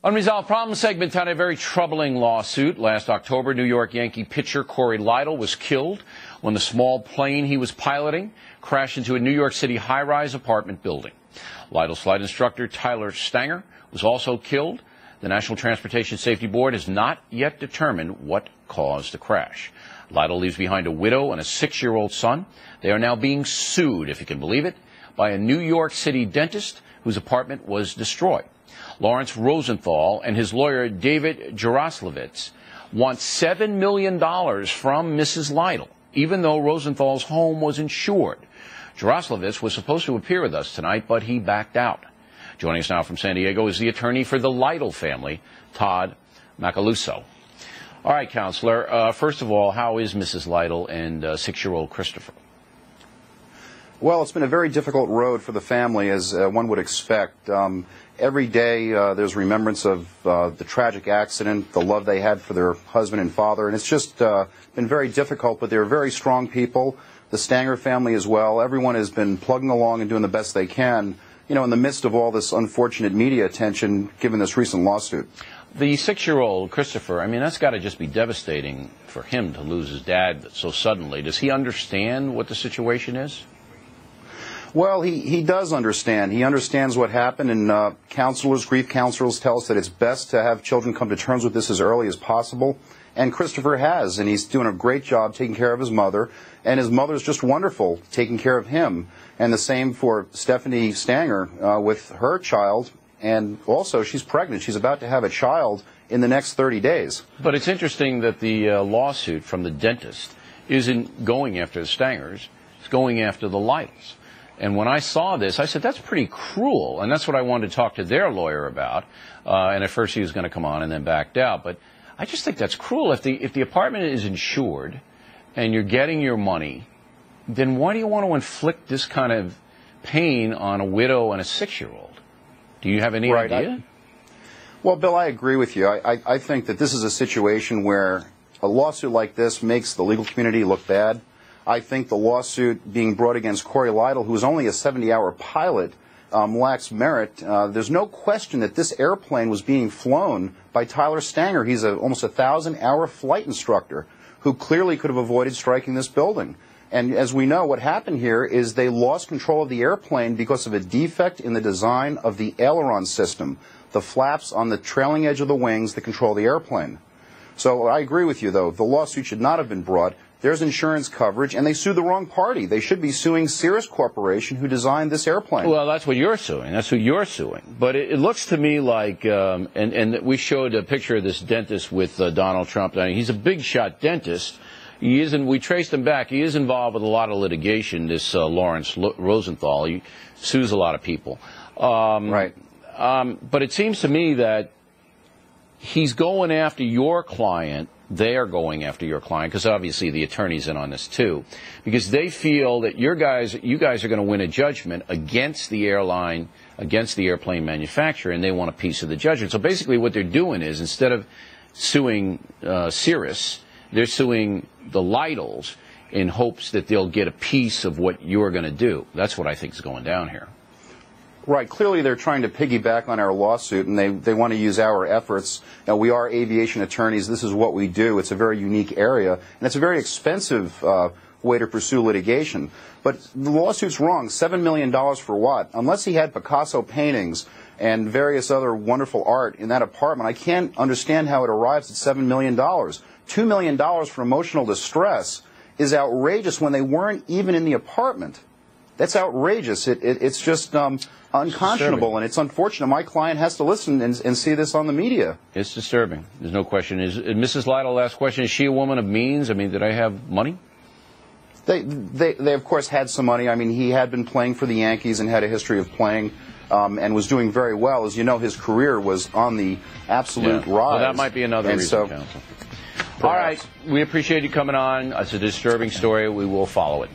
Unresolved Problem segment on a very troubling lawsuit. Last October, New York Yankee pitcher Cory Lidle was killed when the small plane he was piloting crashed into a New York City high-rise apartment building. Lidle's flight instructor, Tyler Stanger, was also killed. The National Transportation Safety Board has not yet determined what caused the crash. Lidle leaves behind a widow and a 6-year-old son. They are now being sued, if you can believe it, by a New York City dentist whose apartment was destroyed. Lawrence Rosenthal and his lawyer, David Jaroslavitz, want $7 million from Mrs. Lidle, even though Rosenthal's home was insured. Jaroslavitz was supposed to appear with us tonight, but he backed out. Joining us now from San Diego is the attorney for the Lidle family, Todd Macaluso. All right, Counselor, first of all, how is Mrs. Lidle and 6-year-old Christopher? Well, it's been a very difficult road for the family, as one would expect. Every day there's remembrance of the tragic accident, the love they had for their husband and father, and it's just been very difficult, but they're very strong people. The Stanger family as well. Everyone has been plugging along and doing the best they can, you know, in the midst of all this unfortunate media attention given this recent lawsuit. The 6-year-old Christopher, I mean, that's got to just be devastating for him to lose his dad so suddenly. Does he understand what the situation is? Well, he does understand. He understands what happened, and grief counselors tell us that it's best to have children come to terms with this as early as possible. And Christopher has, and he's doing a great job taking care of his mother, and his mother's just wonderful taking care of him. And the same for Stephanie Stanger with her child, and also she's pregnant. She's about to have a child in the next 30 days. But it's interesting that the lawsuit from the dentist isn't going after the Stangers, it's going after the Lidles. And when I saw this, I said, that's pretty cruel. And that's what I wanted to talk to their lawyer about. And at first he was going to come on and then backed out. But I just think that's cruel. If the apartment is insured and you're getting your money, then why do you want to inflict this kind of pain on a widow and a 6-year-old? Do you have any idea? Well, Bill, I agree with you. I think that this is a situation where a lawsuit like this makes the legal community look bad. I think the lawsuit being brought against Cory Lidle, who is only a 70-hour pilot, lacks merit. There's no question that this airplane was being flown by Tyler Stanger. He's almost a 1,000-hour flight instructor who clearly could have avoided striking this building. And as we know, what happened here is they lost control of the airplane because of a defect in the design of the aileron system, the flaps on the trailing edge of the wings that control the airplane. So I agree with you, though. The lawsuit should not have been brought. There's insurance coverage, and they sued the wrong party. They should be suing Cirrus Corporation, who designed this airplane. Well, that's what you're suing. That's who you're suing. But it looks to me like, and we showed a picture of this dentist with Donald Trump. I mean, he's a big-shot dentist. He isn't. We traced him back. He is involved with a lot of litigation, this Lawrence Rosenthal. He sues a lot of people. Right. But it seems to me that he's going after your client. They are going after your client, because obviously the attorney's in on this too, because they feel that you guys are going to win a judgment against the airline, against the airplane manufacturer, and they want a piece of the judgment. So basically what they're doing is, instead of suing Cirrus, they're suing the Lidles in hopes that they'll get a piece of what you're going to do. That's what I think is going down here. Right. Clearly, they're trying to piggyback on our lawsuit, and they want to use our efforts. Now, we are aviation attorneys. This is what we do. It's a very unique area, and it's a very expensive way to pursue litigation. But the lawsuit's wrong. $7 million for what? Unless he had Picasso paintings and various other wonderful art in that apartment, I can't understand how it arrives at $7 million. $2 million for emotional distress is outrageous when they weren't even in the apartment. That's outrageous. It's just unconscionable, and it's unfortunate. My client has to listen and see this on the media. It's disturbing. There's no question. Is Mrs. Lidle, last question, is she a woman of means? I mean, did I have money? They of course, had some money. I mean, he had been playing for the Yankees and had a history of playing and was doing very well. As you know, his career was on the absolute rise. Well, that might be another reason, Counsel. All right. We appreciate you coming on. It's a disturbing story. We will follow it.